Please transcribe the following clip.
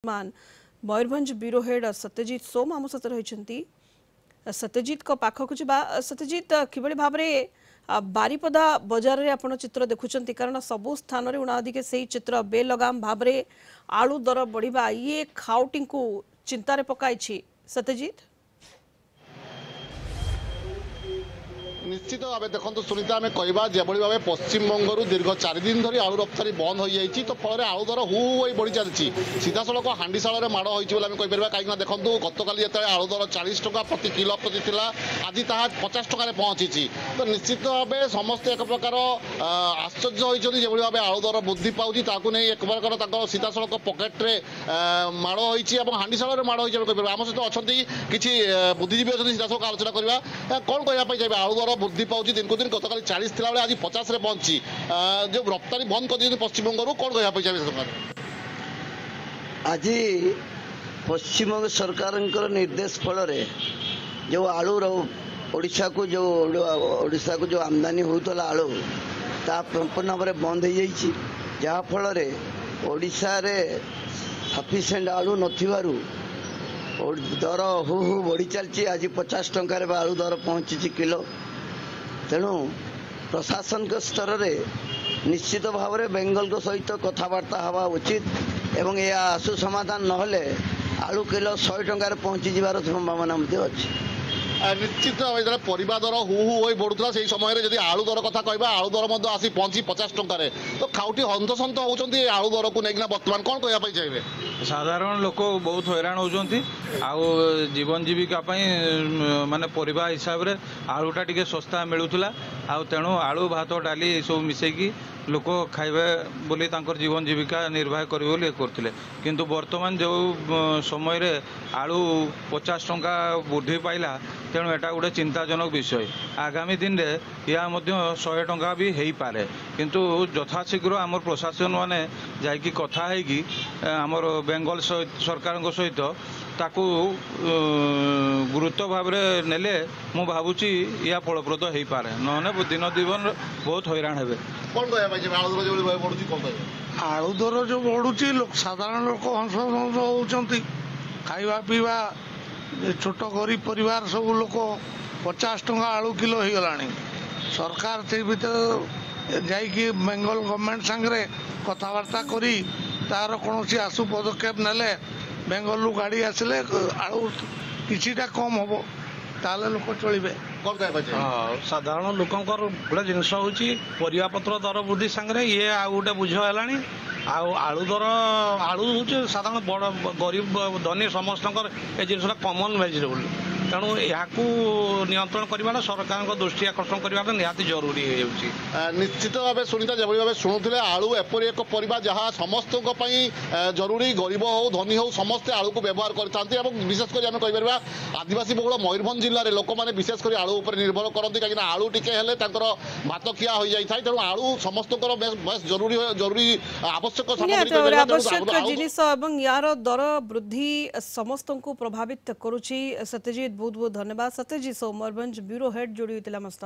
वर्तमान Mayurbhanj bureau head Satyajit सोम आम सहित रही। सत्यजित को पाखक जा सत्यजित किभली भाव में बारिपदा बजार रे आपण चित्र देखुंत कारण सबु स्थान रे उणाधिके से चित्र बेलगाम भाव में आलू दर बढ़िबा ये खाउटी को चिंतार पकाई। सत्यजित निश्चित भाव देखो सुनीता आम कहवा जो भाव पश्चिमबंग दीर्घ 4 दिन धरी आलू रफ्तानी बंद हो जाए तो फल आलू दर हु बढ़ी चलती सीधा सड़क हांडीशाल माड़ होपर कहीं देखो गतकाली जो आलू दर 40 टका प्रति किलो प्रति था आज ता 50 टकर पहुंची तो निश्चित भाव समस्ते एक प्रकार आश्चर्य होती जो भाव आलू दर वृद्धि पाँच नहीं एक प्रकार सीधा सड़क पकेट्रे माड़ होती हांडीशाल माड़ होपर आम सहित अच्छा किसी बुद्धिजीवी अच्छे सीधा सड़क आलोचना करवा कौन कहना चाहिए आलू दर वृद्धि पाँच दिन को दिन गतकाली 40 थी आज 50 पहुंची जो रफ्तानी बंद कर पश्चिमबंग कौन कहना चाहिए सरकार आज पश्चिमबंग सरकार निर्देश फल जो आलू ओडिशा को जो आमदानी होता आलू ता संपूर्ण भाव में बंद हो जाफल ओडिशा रे सफिशिएंट आलू नथिबारु दर हु बढ़ी चलती आज 50 टंकार आलू दर पहुंची किलो तेणु प्रशासन के स्तर में निश्चित भाव में बेंगल को सहित कथबार्ता हवा उचित एवं यह आशु समाधान नहले आलू किलो 100 टंकार पहुंची जीवार संभावना अच्छी निश्चित भाव परिवा दर हु हो बढ़ुला से समय जब आलू दर कथा कहवा आलू दर आसी पहुंची 50 टंकार तो खाउटी हंतसंत होती आलू दर को लेकिन बर्तमान कौन कहना चाहिए साधारण लोक बहुत हैरान होती जीवन जीविका माने परिवा हिसाब से आलूटा टी सस्ता मिलूला तेणु आलू भात डाली सब मिसेकी लोक खाइबे बोली जीवन जीविका निर्वाह करें करते किंतु वर्तमान जो समय रे आलू 50 टंका वृद्धि पाइला तेणु एटा गोटे चिंताजनक विषय आगामी दिन में या 100 टंका भी हो पारे किंतु यथाशीघ्र आम प्रशासन माने जाइकी कथा है आमर बेंगल सरकार सहित ताकू गुरुत्व भाव में नेले मु भावुची या फलप्रद हो पारे नहे दिन दीवन बहुत हैरान हे आलू दर जो बढ़ुची साधारण लोक हंस होती खाइबा पीवा छोट गरीब परिवार सब लोक 50 टंका आलू किलो हो गला सरकार से भर जाइए बेंगल गवर्नमेंट सांगे कथबार्ता करी तार कौन आशु पदक्षेप नेले बेंगलू गाड़ी आसिले आलू किछिटा कम हम ताले लोक चलिबे साधारण लोकंकर गोटे जिनस हूँ परिवापत्र दर वृद्धि सांगे ये आ गोटे बुझ है आलू दर आलू हूँ साधारण बड़ गरीब धनी समस्त ए जिनसा कमन भेजिटेबल तेणु यहाँ नियंत्रण करवा सरकार दृष्टि आकर्षण करवा निहाती जरूरी हो निश्चित भाव सुनीता जो भाव शुणुले आलू एपरी एक परिवा जहाँ समस्त जरूरी गरीब हो धनी हो समस्ते आलू को व्यवहार करते विशेषकर आम कहीपर आदिवासी बहुल मयूरभंज जिले में लोक मैंने विशेषकर आलू उपर निर्भर करते कहीं आलू टिके हेले भात खिया हो जाए तेणु आलू समस्त जरूरी आवश्यक जिनिस यार दर वृद्धि समस्त को प्रभावित करुच्ची। सत्यजित बहुत बहुत धन्यवाद। सत्यजित मयूरभंज ब्यूरो हेड जोड़ी होता मस्त।